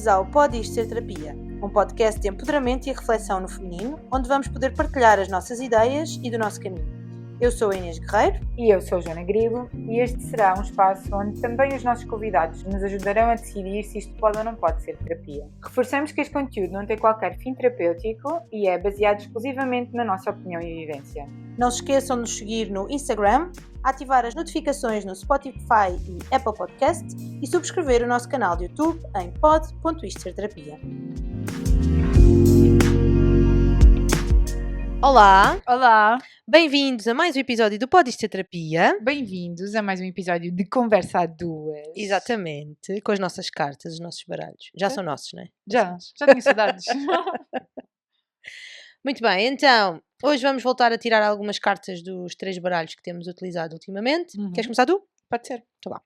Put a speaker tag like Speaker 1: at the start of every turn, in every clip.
Speaker 1: Bem-vindos ao Pode Isto Ser Terapia, um podcast de empoderamento e reflexão no feminino, onde vamos poder partilhar as nossas ideias e do nosso caminho. Eu sou a Inês Guerreiro.
Speaker 2: E eu sou a Joana Grilo, e este será um espaço onde também os nossos convidados nos ajudarão a decidir se isto pode ou não pode ser terapia. Reforçamos que este conteúdo não tem qualquer fim terapêutico e é baseado exclusivamente na nossa opinião e vivência.
Speaker 1: Não se esqueçam de nos seguir no Instagram, ativar as notificações no Spotify e Apple Podcast e subscrever o nosso canal de YouTube em pod.istoserterapia. Olá!
Speaker 2: Olá!
Speaker 1: Bem-vindos a mais um episódio do Pode Isto Ser Terapia.
Speaker 2: Bem-vindos a mais um episódio de Conversa a Duas.
Speaker 1: Exatamente, com as nossas cartas, os nossos baralhos. Já são nossos, não é?
Speaker 2: Já tinha saudades.
Speaker 1: Muito bem, então, hoje vamos voltar a tirar algumas cartas dos 3 baralhos que temos utilizado ultimamente. Queres começar tu?
Speaker 2: Pode ser.
Speaker 1: Então vá.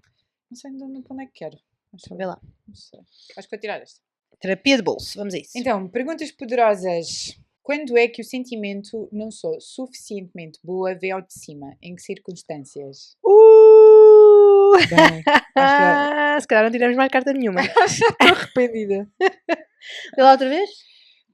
Speaker 2: Não sei para onde é que quero.
Speaker 1: Então vê lá.
Speaker 2: Não sei. Acho que vou tirar esta.
Speaker 1: Terapia de bolso, vamos a isso.
Speaker 2: Então, perguntas poderosas. Quando é que o sentimento não sou suficientemente boa vê ao de cima? Em que circunstâncias? Bem,
Speaker 1: se calhar não tiramos mais carta nenhuma.
Speaker 2: já estou arrependida.
Speaker 1: Vê lá outra vez?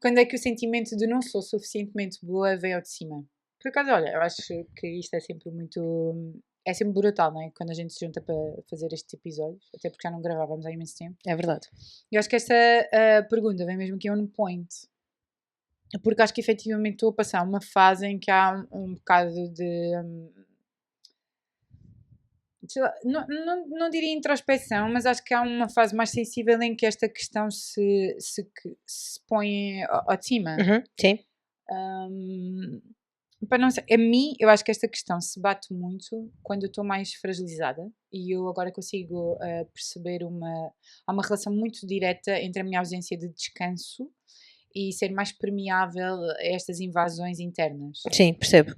Speaker 2: Quando é que o sentimento de não sou suficientemente boa vem ao de cima? Por acaso, olha, eu acho que isto é sempre muito... É sempre brutal, não é? Quando a gente se junta para fazer estes episódios, até porque já não gravávamos há imenso tempo.
Speaker 1: É verdade.
Speaker 2: Eu acho que esta pergunta vem mesmo aqui on point. Porque acho que efetivamente estou a passar uma fase em que há um bocado de... sei lá, não diria introspecção, mas acho que há uma fase mais sensível em que esta questão se põe ao de cima.
Speaker 1: Sim.
Speaker 2: Para não ser, a mim, eu acho que esta questão se bate muito quando eu estou mais fragilizada e eu agora consigo perceber há uma relação muito direta entre a minha ausência de descanso e ser mais permeável a estas invasões internas.
Speaker 1: Sim, percebo.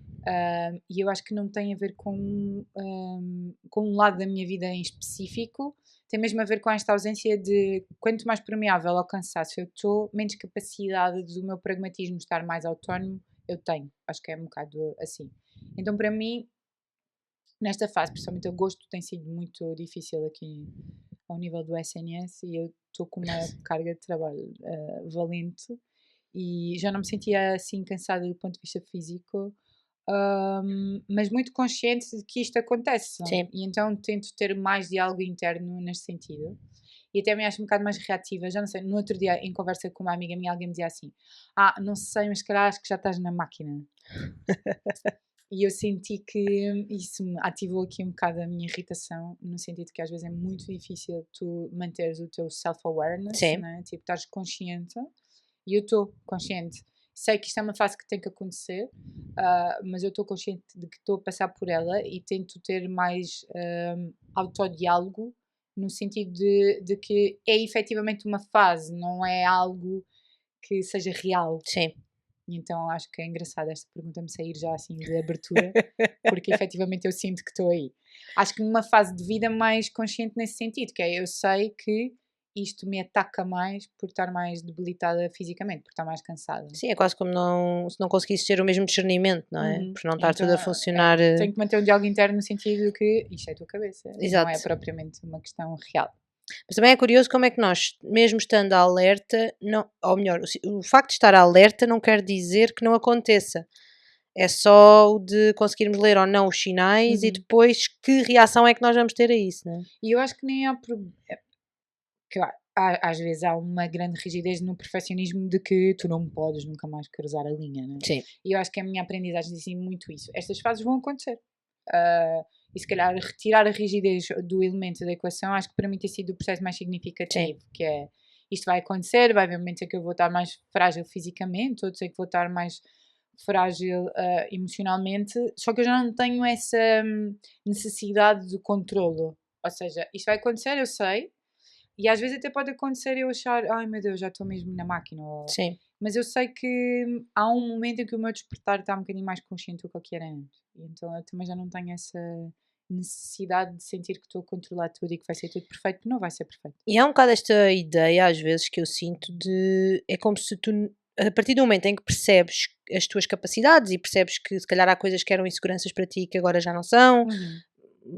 Speaker 2: E eu acho que não tem a ver com um lado da minha vida em específico, tem mesmo a ver com esta ausência de quanto mais permeável ao cansaço eu estou, menos capacidade do meu pragmatismo estar mais autónomo eu tenho. Acho que é um bocado assim. Então, para mim, nesta fase, principalmente agosto, tem sido muito difícil aqui ao nível do SNS e eu estou com uma carga de trabalho valente e já não me sentia assim cansada do ponto de vista físico, mas muito consciente de que isto acontece.
Speaker 1: Sim.
Speaker 2: E então tento ter mais diálogo interno neste sentido. E até me acho um bocado mais reativa. Já não sei, no outro dia, em conversa com uma amiga minha, alguém me dizia assim: não sei, mas se calhar acho que já estás na máquina. E eu senti que isso me ativou aqui um bocado a minha irritação, no sentido que às vezes é muito difícil tu manteres o teu self-awareness, né? Tipo, estás consciente, e eu estou consciente. Sei que isto é uma fase que tem que acontecer, mas eu estou consciente de que estou a passar por ela e tento ter mais autodiálogo, no sentido de que é efetivamente uma fase, não é algo que seja real.
Speaker 1: Sim.
Speaker 2: E então acho que é engraçado esta pergunta me sair já assim de abertura, porque efetivamente eu sinto que estou aí. Acho que numa fase de vida mais consciente nesse sentido, que é eu sei que isto me ataca mais por estar mais debilitada fisicamente, por estar mais cansada.
Speaker 1: Sim, é quase como se não conseguisse ter o mesmo discernimento, não é? Por não estar
Speaker 2: então,
Speaker 1: tudo a funcionar.
Speaker 2: Tenho que manter um diálogo interno no sentido de que isto é a tua cabeça,
Speaker 1: Exato.
Speaker 2: não é propriamente uma questão real.
Speaker 1: Mas também é curioso como é que nós, mesmo estando alerta, ou melhor, o facto de estar alerta não quer dizer que não aconteça. É só o de conseguirmos ler ou não os sinais e depois que reação é que nós vamos ter a isso, não é?
Speaker 2: E eu acho que nem há problema. Às vezes há uma grande rigidez no perfeccionismo de que tu não podes nunca mais cruzar a linha, né?
Speaker 1: Sim.
Speaker 2: E eu acho que a minha aprendizagem diz muito isso. Estas fases vão acontecer. E se calhar retirar a rigidez do elemento da equação, acho que para mim tem sido o processo mais significativo. Sim. Que é, isto vai acontecer, vai haver momentos em que eu vou estar mais frágil fisicamente, outros em que vou estar mais frágil emocionalmente, só que eu já não tenho essa necessidade de controlo. Ou seja, isto vai acontecer, eu sei. E às vezes até pode acontecer eu achar, ai meu Deus, já estou mesmo na máquina.
Speaker 1: Sim.
Speaker 2: Mas eu sei que há um momento em que o meu despertar está um bocadinho mais consciente do que era antes. Então eu também já não tenho essa necessidade de sentir que estou a controlar tudo e que vai ser tudo perfeito, porque não vai ser perfeito.
Speaker 1: E há um bocado esta ideia, às vezes, que eu sinto de... É como se tu, a partir do momento em que percebes as tuas capacidades e percebes que se calhar há coisas que eram inseguranças para ti que agora já não são...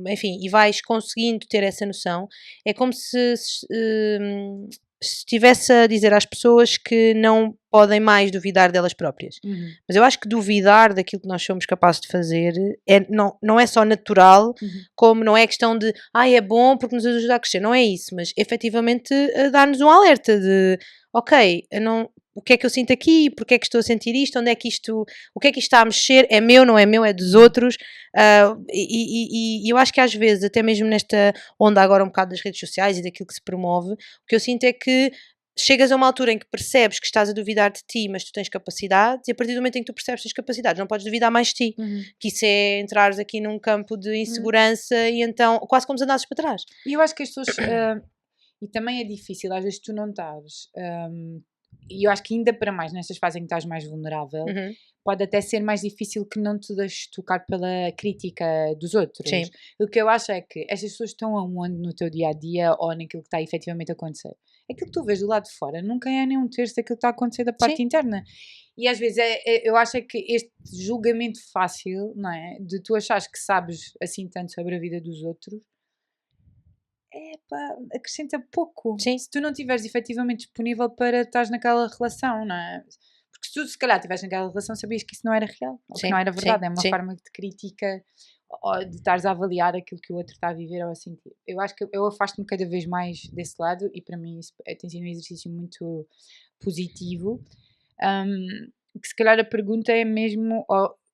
Speaker 1: Enfim, e vais conseguindo ter essa noção, é como se se estivesse a dizer às pessoas que não podem mais duvidar delas próprias. Mas eu acho que duvidar daquilo que nós somos capazes de fazer não é só natural, como não é questão de é bom porque nos ajuda a crescer, não é isso, mas efetivamente dar-nos um alerta de ok, o que é que eu sinto aqui, porque é que estou a sentir isto, onde é que isto, o que é que isto está a mexer, é meu, não é meu, é dos outros, e eu acho que às vezes, até mesmo nesta onda agora um bocado das redes sociais e daquilo que se promove, o que eu sinto é que chegas a uma altura em que percebes que estás a duvidar de ti, mas tu tens capacidades, e a partir do momento em que tu percebes que tens capacidades, não podes duvidar mais de ti, que isso é entrares aqui num campo de insegurança e então quase como se andasses para trás.
Speaker 2: E eu acho que as pessoas, e também é difícil, às vezes tu não estás, e eu acho que ainda para mais nestas fases em que estás mais vulnerável, pode até ser mais difícil que não te deixes tocar pela crítica dos outros.
Speaker 1: Sim.
Speaker 2: O que eu acho é que estas pessoas estão aonde no teu dia-a-dia ou naquilo que está efetivamente a acontecer. Aquilo que tu vês do lado de fora nunca é nem um terço daquilo que está a acontecer da parte interna. E às vezes eu acho é que este julgamento fácil, não é? De tu achares que sabes assim tanto sobre a vida dos outros, acrescenta pouco.
Speaker 1: Sim.
Speaker 2: Se tu não estiveres efetivamente disponível para estar naquela relação, não é? Porque se tu se calhar estivesse naquela relação, sabias que isso não era real, ou que não era verdade, é uma forma de crítica ou de estares a avaliar aquilo que o outro está a viver ou a sentir. Eu acho que eu afasto-me cada vez mais desse lado e para mim isso tem sido um exercício muito positivo. Que se calhar a pergunta é mesmo,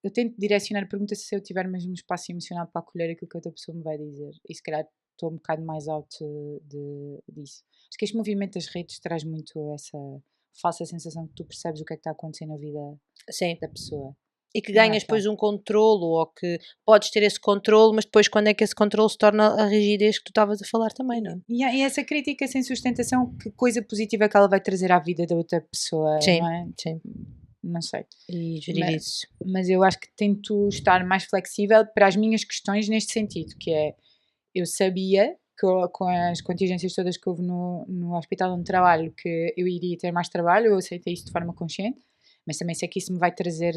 Speaker 2: eu tento direcionar a pergunta se eu tiver mesmo um espaço emocional para acolher aquilo que outra pessoa me vai dizer, e se calhar estou um bocado mais out disso. Acho que este movimento das redes traz muito essa falsa sensação que tu percebes o que é que está acontecendo na vida da pessoa.
Speaker 1: E que ganhas depois um controlo, ou que podes ter esse controlo, mas depois quando é que esse controlo se torna a rigidez que tu estavas a falar também, não é?
Speaker 2: E essa crítica sem sustentação, que coisa positiva é que ela vai trazer à vida da outra pessoa, não é?
Speaker 1: Sim.
Speaker 2: Não sei.
Speaker 1: E gerir isso.
Speaker 2: Mas eu acho que tento estar mais flexível para as minhas questões neste sentido, que é, eu sabia que com as contingências todas que houve no hospital onde trabalho, que eu iria ter mais trabalho, eu aceitei isso de forma consciente, mas também sei que isso me vai trazer,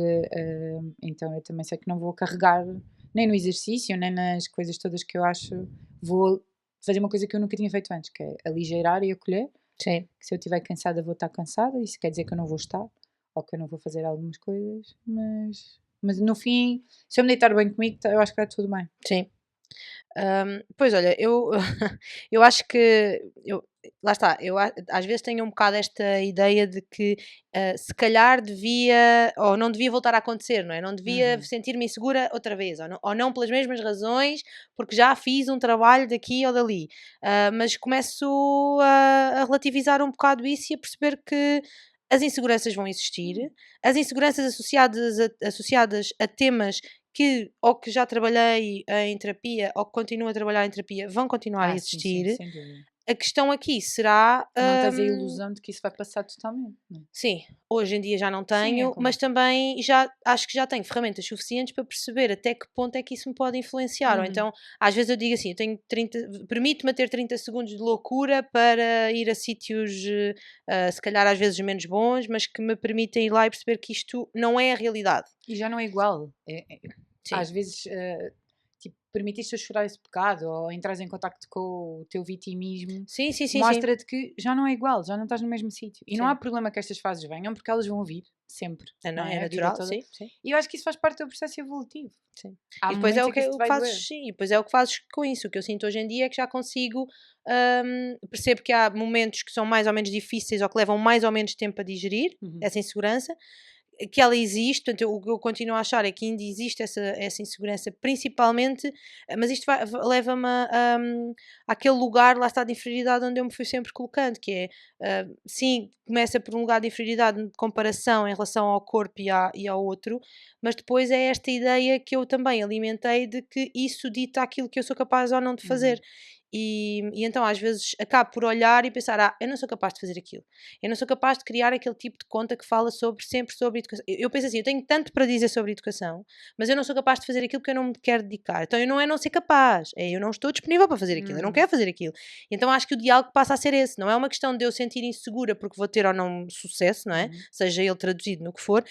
Speaker 2: então eu também sei que não vou carregar nem no exercício, nem nas coisas todas que eu acho, vou fazer uma coisa que eu nunca tinha feito antes, que é aligeirar e acolher.
Speaker 1: Sim.
Speaker 2: Que se eu estiver cansada, vou estar cansada, isso quer dizer que eu não vou estar, ou que eu não vou fazer algumas coisas, mas no fim, se eu me deitar bem comigo, eu acho que está tudo bem.
Speaker 1: Sim. Pois olha, eu acho que lá está, eu às vezes tenho um bocado esta ideia de que se calhar devia ou não devia voltar a acontecer, não é? Não devia sentir-me insegura outra vez, ou não pelas mesmas razões, porque já fiz um trabalho daqui ou dali. Mas começo a relativizar um bocado isso e a perceber que as inseguranças vão existir, as inseguranças associadas a temas que ou que já trabalhei em terapia ou que continuo a trabalhar em terapia vão continuar a existir.
Speaker 2: Sim, sem dúvida.
Speaker 1: A questão aqui será.
Speaker 2: Não tens a ilusão de que isso vai passar totalmente. Não é?
Speaker 1: Sim, hoje em dia já não tenho,
Speaker 2: como
Speaker 1: mas também acho que já tenho ferramentas suficientes para perceber até que ponto é que isso me pode influenciar. Ou então, às vezes eu digo assim, eu tenho permito-me ter 30 segundos de loucura para ir a sítios, se calhar às vezes menos bons, mas que me permitem ir lá e perceber que isto não é a realidade.
Speaker 2: E já não é igual.
Speaker 1: Sim.
Speaker 2: Às vezes, tipo, permitiste-te chorar esse pecado ou entras em contacto com o teu vitimismo,
Speaker 1: Sim.
Speaker 2: mostra-te que já não é igual, já não estás no mesmo sítio. E não
Speaker 1: Sim.
Speaker 2: há problema que estas fases venham, porque elas vão vir sempre.
Speaker 1: Não é
Speaker 2: A vida
Speaker 1: natural,
Speaker 2: toda.
Speaker 1: sim.
Speaker 2: E eu acho que isso faz parte do teu processo evolutivo.
Speaker 1: Sim.
Speaker 2: Há
Speaker 1: E depois é o
Speaker 2: momentos em
Speaker 1: que
Speaker 2: isso te vai doer.
Speaker 1: fazes, sim, e depois é o que fazes com isso. O que eu sinto hoje em dia é que já consigo, percebo que há momentos que são mais ou menos difíceis ou que levam mais ou menos tempo a digerir essa insegurança, que ela existe, portanto, o que eu continuo a achar é que ainda existe essa insegurança, principalmente, mas isto leva-me àquele lugar, lá está, de inferioridade onde eu me fui sempre colocando, que é, sim, começa por um lugar de inferioridade de comparação em relação ao corpo e ao outro, mas depois é esta ideia que eu também alimentei de que isso dita aquilo que eu sou capaz ou não de fazer. E então às vezes acabo por olhar e pensar, eu não sou capaz de fazer aquilo, eu não sou capaz de criar aquele tipo de conta que fala sempre sobre educação. Eu penso assim, eu tenho tanto para dizer sobre educação, mas eu não sou capaz de fazer aquilo que eu não me quero dedicar. Então eu não ser capaz, eu não estou disponível para fazer aquilo, eu não quero fazer aquilo. Então acho que o diálogo passa a ser esse, não é uma questão de eu sentir insegura porque vou ter ou não sucesso, não é? Seja ele traduzido no que for,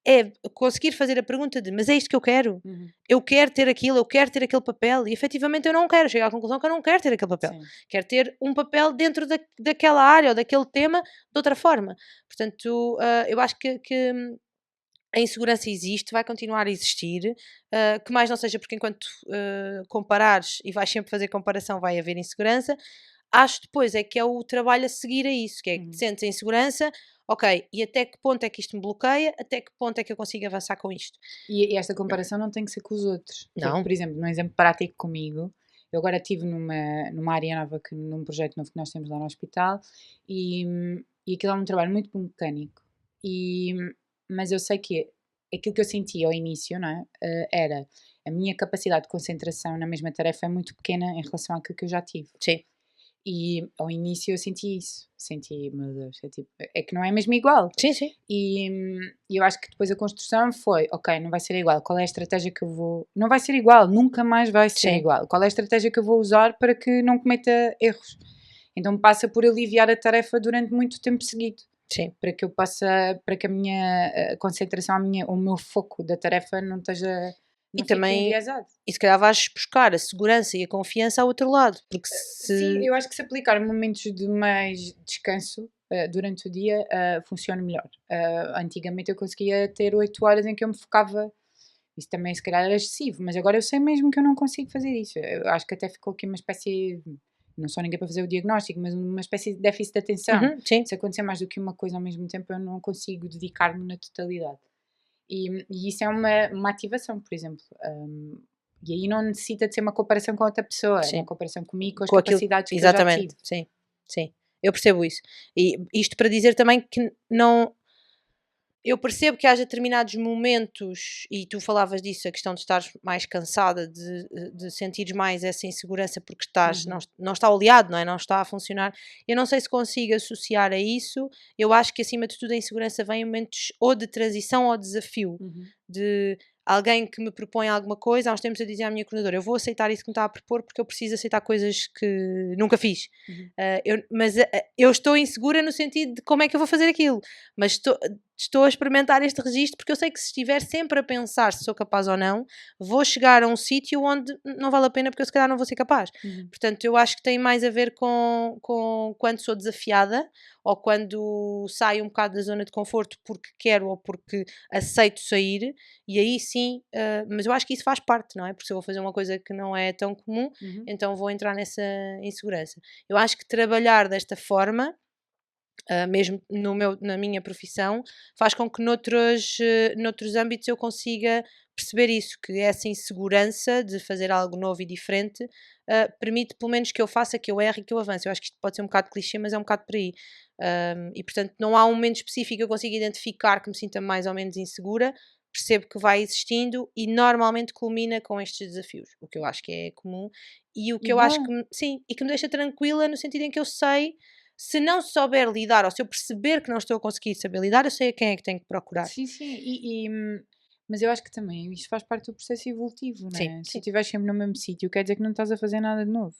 Speaker 1: é conseguir fazer a pergunta de, mas é isto que eu quero?
Speaker 2: Uhum.
Speaker 1: Eu quero ter aquilo, eu quero ter aquele papel, e efetivamente eu não quero, chego à conclusão que eu não quero ter aquele papel.
Speaker 2: Sim.
Speaker 1: Quero ter um papel dentro daquela área ou daquele tema de outra forma. Portanto, eu acho que a insegurança existe, vai continuar a existir, que mais não seja porque enquanto comparares e vais sempre fazer comparação vai haver insegurança. Acho depois é que é o trabalho a seguir a isso, que é que te
Speaker 2: Uhum.
Speaker 1: sentes a insegurança, ok, e até que ponto é que isto me bloqueia, até que ponto é que eu consigo avançar com isto?
Speaker 2: E esta comparação não tem que ser com os outros. Porque,
Speaker 1: Não.
Speaker 2: por exemplo, num exemplo prático comigo, eu agora estive numa área nova, num projeto novo que nós temos lá no hospital, e aquilo é um trabalho muito mecânico. Mas eu sei que aquilo que eu senti ao início, não é? Era a minha capacidade de concentração na mesma tarefa é muito pequena em relação àquilo que eu já tive.
Speaker 1: Sim.
Speaker 2: E ao início eu senti isso. Senti, meu Deus, é que não é mesmo igual.
Speaker 1: Sim, sim.
Speaker 2: E eu acho que depois a construção foi, ok, não vai ser igual, qual é a estratégia que eu vou... Não vai ser igual, nunca mais vai ser
Speaker 1: Sim.
Speaker 2: igual. Qual é a estratégia que eu vou usar para que não cometa erros? Então passa por aliviar a tarefa durante muito tempo seguido.
Speaker 1: Sim.
Speaker 2: Para que eu possa, para que a minha concentração, o meu foco da tarefa não esteja...
Speaker 1: E
Speaker 2: Não fique
Speaker 1: também,
Speaker 2: enviesado.
Speaker 1: e se calhar vais buscar a segurança e a confiança ao outro lado, porque se...
Speaker 2: Sim, eu acho que se aplicar momentos de mais descanso durante o dia funciona melhor. Antigamente eu conseguia ter 8 horas em que eu me focava, isso também se calhar era excessivo, mas agora eu sei mesmo que eu não consigo fazer isso. Eu acho que até ficou aqui uma espécie, não sou ninguém para fazer o diagnóstico, mas uma espécie de déficit de atenção.
Speaker 1: Uhum, sim.
Speaker 2: Se acontecer mais do que uma coisa ao mesmo tempo, eu não consigo dedicar-me na totalidade. E isso é uma ativação, por exemplo. E aí não necessita de ser uma comparação com outra pessoa, é
Speaker 1: Sim.
Speaker 2: uma comparação comigo, com as
Speaker 1: Com aquilo,
Speaker 2: capacidades que eu já
Speaker 1: exatamente,
Speaker 2: tive.
Speaker 1: sim, sim, eu percebo isso. E isto para dizer também que não, eu percebo que haja determinados momentos, e tu falavas disso, a questão de estares mais cansada, de sentires mais essa insegurança porque estás,
Speaker 2: Uhum.
Speaker 1: não está oleado, não é? Não está a funcionar. Eu não sei se consigo associar a isso. Eu acho que acima de tudo a insegurança vem em momentos ou de transição ou de desafio,
Speaker 2: Uhum.
Speaker 1: de alguém que me propõe alguma coisa. Há uns tempos eu dizia à minha coordenadora, eu vou aceitar isso que me está a propor porque eu preciso aceitar coisas que nunca fiz.
Speaker 2: Uhum.
Speaker 1: Mas eu estou insegura no sentido de como é que eu vou fazer aquilo, mas estou a experimentar este registro porque eu sei que se estiver sempre a pensar se sou capaz ou não, vou chegar a um sítio onde não vale a pena porque eu se calhar não vou ser capaz.
Speaker 2: Uhum.
Speaker 1: Portanto, eu acho que tem mais a ver com quando sou desafiada ou quando saio um bocado da zona de conforto porque quero ou porque aceito sair, e aí sim, mas eu acho que isso faz parte, não é? Porque se eu vou fazer uma coisa que não é tão comum,
Speaker 2: Uhum.
Speaker 1: então vou entrar nessa insegurança. Eu acho que trabalhar desta forma, mesmo na minha profissão, faz com que noutros âmbitos eu consiga perceber isso, que essa insegurança de fazer algo novo e diferente permite pelo menos que eu faça, que eu erre e que eu avance. Eu acho que isto pode ser um bocado clichê, mas é um bocado por aí. E portanto não há um momento específico que eu consiga identificar que me sinta mais ou menos insegura, percebo que vai existindo e normalmente culmina com estes desafios, o que eu acho que é comum e o que
Speaker 2: E
Speaker 1: eu acho
Speaker 2: bom.
Speaker 1: que sim, e que me deixa tranquila no sentido em que eu sei, se não souber lidar ou se eu perceber que não estou a conseguir saber lidar, eu sei a quem é que tenho que procurar.
Speaker 2: Sim, sim. Mas eu acho que também isto faz parte do processo evolutivo, não
Speaker 1: Sim,
Speaker 2: é? Se tu
Speaker 1: sim.
Speaker 2: estiveres sempre no mesmo sítio, quer dizer que não estás a fazer nada de novo.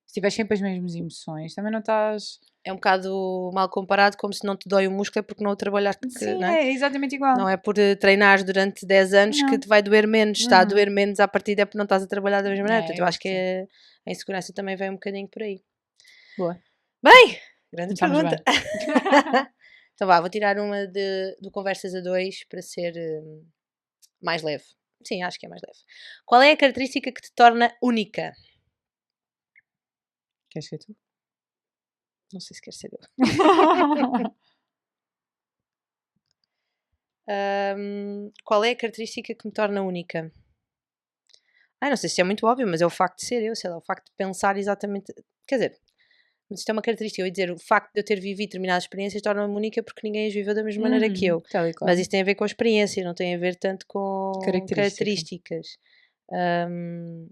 Speaker 2: Se tiveres sempre as mesmas emoções, também não estás.
Speaker 1: É um bocado mal comparado, como se não te dói o músculo é porque não o trabalhaste,
Speaker 2: Sim,
Speaker 1: não é?
Speaker 2: é exatamente igual.
Speaker 1: Não é por treinares durante 10 anos que
Speaker 2: Não.
Speaker 1: te vai doer menos, está a
Speaker 2: Uhum.
Speaker 1: doer menos à partida é porque não estás a trabalhar da mesma maneira. Portanto,
Speaker 2: É,
Speaker 1: eu
Speaker 2: eu
Speaker 1: acho
Speaker 2: acho
Speaker 1: que
Speaker 2: que sim.
Speaker 1: a insegurança também vem um bocadinho por aí.
Speaker 2: Boa.
Speaker 1: Bem, grande
Speaker 2: Começámos
Speaker 1: pergunta.
Speaker 2: bem.
Speaker 1: Então vá, vou tirar uma do Conversas a Dois para ser mais leve. Sim, acho que é mais leve. Qual é a característica que te torna única?
Speaker 2: Queres ser tu?
Speaker 1: Não sei se quer ser eu. Qual é a característica que me torna única? Não sei se é muito óbvio, mas é o facto de ser eu, sei lá, o facto de pensar exatamente. Quer dizer, mas isto é uma característica. Eu ia dizer, o facto de eu ter vivido determinadas experiências torna-me única porque ninguém as viveu da mesma maneira que eu.
Speaker 2: Tal e qual.
Speaker 1: Mas isso tem a ver com experiências, não tem a ver tanto com
Speaker 2: Característica.
Speaker 1: características. Hum,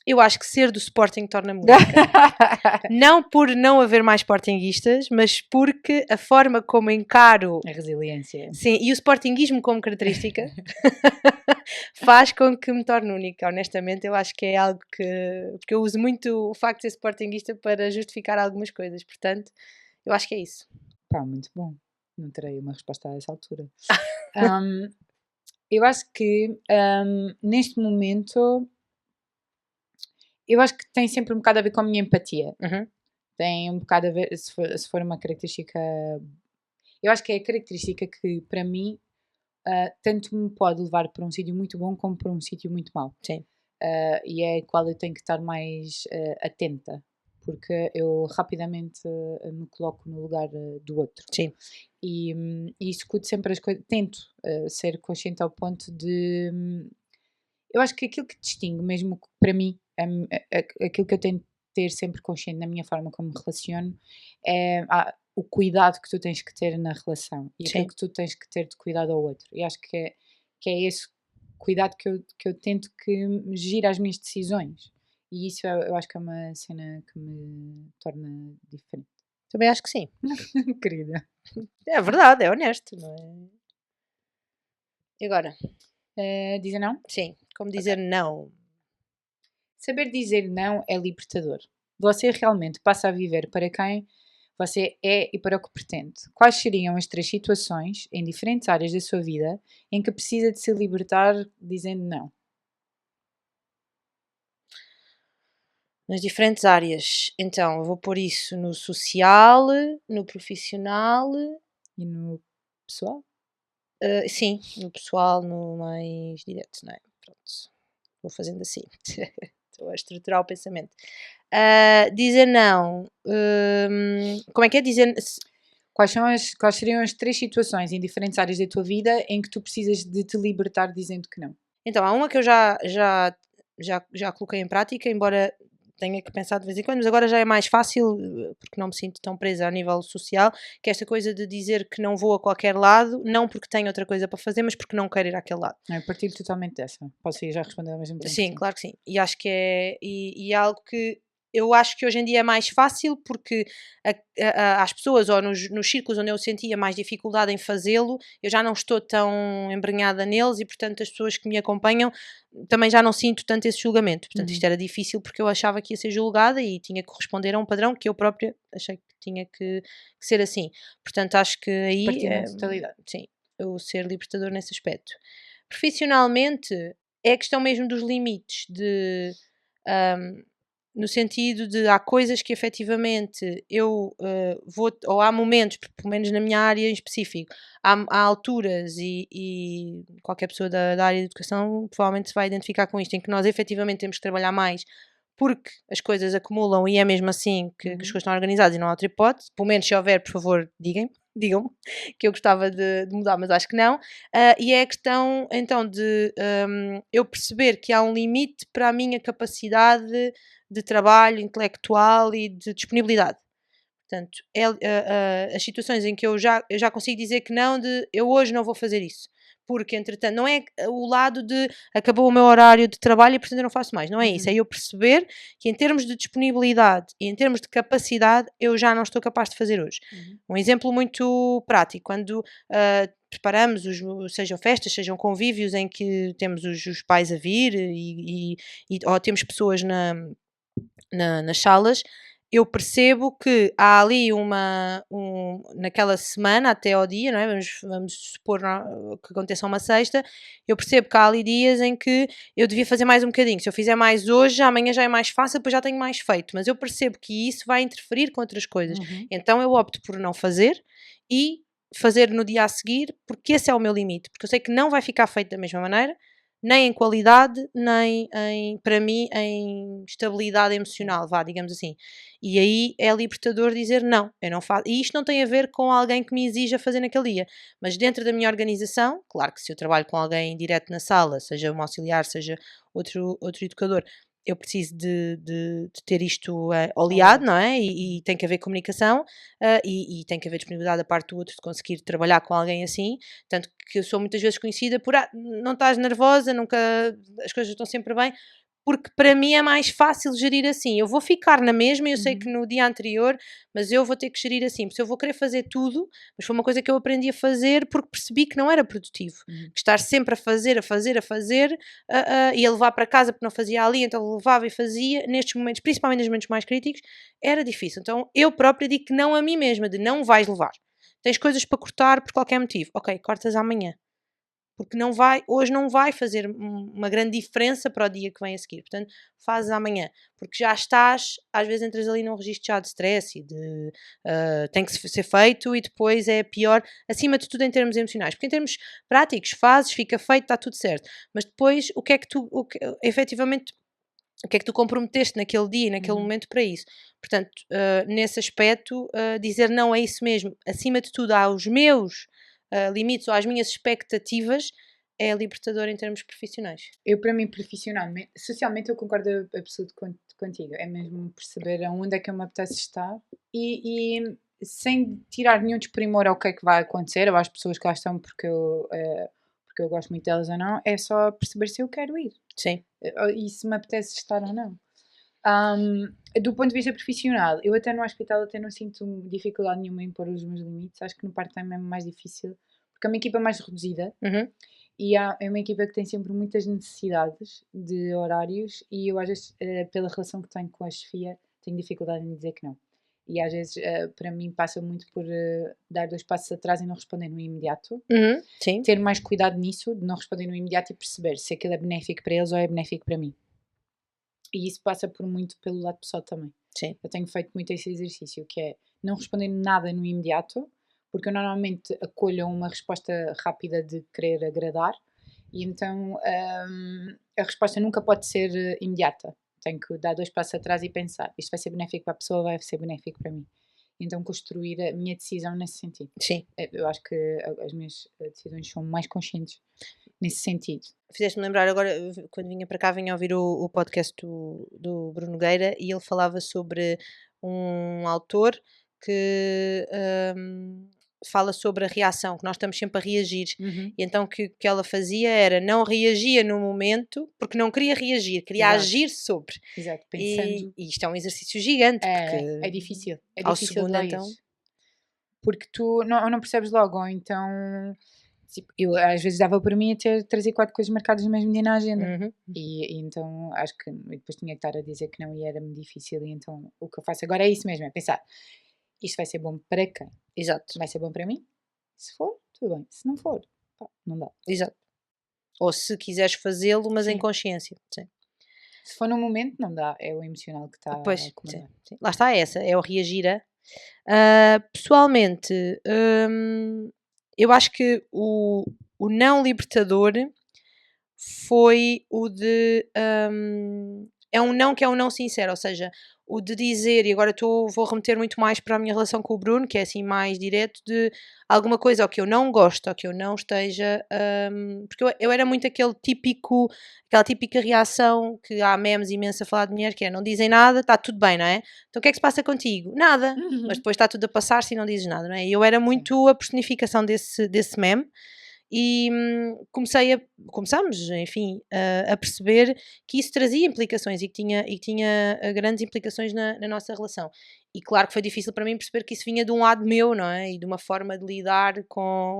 Speaker 1: eu acho que ser do Sporting torna-me única. Não por não haver mais sportinguistas, mas porque a forma como encaro.
Speaker 2: A resiliência.
Speaker 1: Sim, e o sportinguismo como característica faz com que me torne única. Honestamente, eu acho que é algo que. Porque eu uso muito o facto de ser sportinguista para justificar algumas coisas. Portanto, eu acho que é isso.
Speaker 2: Pá, muito bom. Não terei uma resposta a essa altura. Eu acho que neste momento, eu acho que tem sempre um bocado a ver com a minha empatia.
Speaker 1: Uhum.
Speaker 2: Tem um bocado a ver, se for uma característica. Eu acho que é a característica que, para mim, tanto me pode levar para um sítio muito bom como para um sítio muito mau.
Speaker 1: Sim.
Speaker 2: E é a qual eu tenho que estar mais atenta, porque eu rapidamente me coloco no lugar do outro.
Speaker 1: Sim.
Speaker 2: E escuto sempre as coisas, tento ser consciente ao ponto de. Eu acho que aquilo que distingue, mesmo para mim, aquilo que eu tento ter sempre consciente na minha forma como me relaciono, é o cuidado que tu tens que ter na relação e
Speaker 1: Sim.
Speaker 2: aquilo que tu tens que ter de cuidado ao outro. E acho que é esse cuidado que eu tento que me gira as minhas decisões. E isso eu acho que é uma cena que me torna diferente.
Speaker 1: Também acho que sim.
Speaker 2: Querida.
Speaker 1: É verdade, é honesto, não é? E agora?
Speaker 2: Dizer não?
Speaker 1: Sim. Como dizer não?
Speaker 2: Saber dizer não é libertador. Você realmente passa a viver para quem você é e para o que pretende. Quais seriam as 3 situações, em diferentes áreas da sua vida, em que precisa de se libertar dizendo não?
Speaker 1: Nas diferentes áreas. Então, eu vou pôr isso no social, no profissional,
Speaker 2: E no pessoal?
Speaker 1: sim, no pessoal, no mais direto, não é? Pronto. Vou fazendo assim. Estou a estruturar o pensamento. Dizer não. Como é que é dizer.
Speaker 2: Quais seriam as 3 situações em diferentes áreas da tua vida em que tu precisas de te libertar dizendo que não?
Speaker 1: Então, há uma que eu já coloquei em prática, embora tenha que pensar de vez em quando, mas agora já é mais fácil, porque não me sinto tão presa a nível social, que é esta coisa de dizer que não vou a qualquer lado, não porque tenho outra coisa para fazer, mas porque não quero ir àquele lado.
Speaker 2: Eu partilho totalmente dessa. Posso ir já responder ao mesmo tempo?
Speaker 1: Sim, claro que sim. E acho que é algo que eu acho que hoje em dia é mais fácil porque as pessoas ou nos círculos onde eu sentia mais dificuldade em fazê-lo, eu já não estou tão embrenhada neles e, portanto, as pessoas que me acompanham também já não sinto tanto esse julgamento. Portanto, isto era difícil porque eu achava que ia ser julgada e tinha que corresponder a um padrão que eu própria achei que tinha que ser assim. Portanto, acho que aí
Speaker 2: Partilho na totalidade.
Speaker 1: sim, o ser libertador nesse aspecto. Profissionalmente, é a questão mesmo dos limites, no sentido de há coisas que efetivamente eu vou, ou há momentos, pelo menos na minha área em específico, há alturas e qualquer pessoa da área de educação provavelmente se vai identificar com isto, em que nós efetivamente temos que trabalhar mais porque as coisas acumulam e é mesmo assim que as coisas estão organizadas e não há outra hipótese. Pelo menos se houver, por favor, digam-me, que eu gostava de mudar, mas acho que não. E é a questão então de eu perceber que há um limite para a minha capacidade de trabalho intelectual e de disponibilidade. Portanto, as situações em que eu já consigo dizer que não, de eu hoje não vou fazer isso. Porque, entretanto, não é o lado de acabou o meu horário de trabalho e, portanto, eu não faço mais. Não é isso. É eu perceber que, em termos de disponibilidade e em termos de capacidade, eu já não estou capaz de fazer hoje. Um exemplo muito prático: quando preparamos, sejam festas, sejam convívios em que temos os pais a vir ou temos pessoas nas salas, eu percebo que há ali naquela semana até ao dia, não é? Vamos supor que aconteça uma sexta, eu percebo que há ali dias em que eu devia fazer mais um bocadinho. Se eu fizer mais hoje, amanhã já é mais fácil, depois já tenho mais feito. Mas eu percebo que isso vai interferir com outras coisas. Então eu opto por não fazer e fazer no dia a seguir, porque esse é o meu limite. Porque eu sei que não vai ficar feito da mesma maneira, nem em qualidade, nem para mim, em estabilidade emocional, digamos assim. E aí é libertador dizer não, eu não faço. E isto não tem a ver com alguém que me exija fazer naquele dia, mas dentro da minha organização, claro que se eu trabalho com alguém direto na sala, seja um auxiliar, seja outro educador, eu preciso de ter isto oleado, não é? E tem que haver comunicação e tem que haver disponibilidade da parte do outro de conseguir trabalhar com alguém assim. Tanto que eu sou muitas vezes conhecida por não estás nervosa, nunca as coisas estão sempre bem, porque para mim é mais fácil gerir assim. Eu vou ficar na mesma, eu sei que no dia anterior, mas eu vou ter que gerir assim, porque eu vou querer fazer tudo, mas foi uma coisa que eu aprendi a fazer porque percebi que não era produtivo. Que estar sempre a fazer e a levar para casa porque não fazia ali, então levava e fazia, nestes momentos, principalmente nos momentos mais críticos, era difícil. Então eu própria digo que não a mim mesma, de não vais levar. Tens coisas para cortar por qualquer motivo. Ok, cortas amanhã. Porque hoje não vai fazer uma grande diferença para o dia que vem a seguir. Portanto, fazes amanhã. Porque já estás, às vezes entras ali num registro já de stress e de tem que ser feito e depois é pior, acima de tudo em termos emocionais. Porque em termos práticos, fazes, fica feito, está tudo certo. Mas depois, efetivamente, o que é que tu comprometeste naquele dia e naquele momento para isso? Portanto, nesse aspecto, dizer não é isso mesmo. Acima de tudo, aos meus limites ou às minhas expectativas, é libertador em termos profissionais.
Speaker 2: Eu, para mim, profissionalmente, socialmente, eu concordo absoluto contigo. É mesmo perceber aonde é que eu me apetece estar e sem tirar nenhum desprimor ao que é que vai acontecer, ou às pessoas que lá estão porque eu gosto muito delas ou não, é só perceber se eu quero ir.
Speaker 1: Sim.
Speaker 2: E se me apetece estar ou não. Do ponto de vista profissional, eu até no hospital até não sinto dificuldade nenhuma em pôr os meus limites. Acho que no part-time é mais difícil, porque é uma equipa mais reduzida. E é uma equipa que tem sempre muitas necessidades de horários e eu às vezes, pela relação que tenho com a chefia, tenho dificuldade em dizer que não. E às vezes, para mim, passa muito por dar 2 passos atrás e não responder no imediato.
Speaker 1: Sim.
Speaker 2: Ter mais cuidado nisso, de não responder no imediato e perceber se aquilo é benéfico para eles ou é benéfico para mim. E isso passa por muito pelo lado pessoal também.
Speaker 1: Sim.
Speaker 2: Eu tenho feito muito esse exercício, que é não responder nada no imediato, porque eu normalmente acolho uma resposta rápida de querer agradar, e então a resposta nunca pode ser imediata. Tenho que dar 2 passos atrás e pensar, isto vai ser benéfico para a pessoa, vai ser benéfico para mim. Então construir a minha decisão nesse sentido.
Speaker 1: Sim.
Speaker 2: Eu acho que as minhas decisões são mais conscientes nesse sentido.
Speaker 1: Fizeste-me lembrar agora, quando vinha para cá, vinha ouvir o podcast do Bruno Nogueira e ele falava sobre um autor que fala sobre a reação, que nós estamos sempre a reagir. E então o que ela fazia era não reagia no momento porque não queria reagir, queria agir sobre.
Speaker 2: Exato, pensando.
Speaker 1: E isto é um exercício gigante. Porque
Speaker 2: É difícil. É
Speaker 1: ao
Speaker 2: difícil
Speaker 1: segundo,
Speaker 2: de ler.
Speaker 1: então.
Speaker 2: Porque tu não percebes logo, ou então. Tipo, eu às vezes dava para mim a ter 3 e 4 coisas marcadas no mesmo dia na agenda. E então acho que depois tinha que estar a dizer que não e era-me difícil. E então o que eu faço agora é isso mesmo: é pensar, isto vai ser bom para quem?
Speaker 1: Exato.
Speaker 2: Vai ser bom para mim? Se for, tudo bem. Se não for, pá, não dá.
Speaker 1: Exato. Ou se quiseres fazê-lo, mas em
Speaker 2: Sim.
Speaker 1: consciência. Sim.
Speaker 2: Se for no momento, não dá. É o emocional que está a comandar.
Speaker 1: Sim. Lá está essa, é o reagir a. Pessoalmente, eu acho que o não libertador foi o de. É um não que é um não sincero, ou seja, o de dizer, e agora vou remeter muito mais para a minha relação com o Bruno, que é assim mais direto, de alguma coisa ao que eu não gosto, ao que eu não esteja. Porque eu era muito aquela típica reação que há memes imenso a falar de mulher, que é não dizem nada, está tudo bem, não é? Então o que é que se passa contigo? Nada. Mas depois está tudo a passar-se e não dizes nada, não é? E eu era muito a personificação desse meme. E começámos, enfim, a perceber que isso trazia implicações e que tinha grandes implicações na nossa relação. E claro que foi difícil para mim perceber que isso vinha de um lado meu, não é? E de uma forma de lidar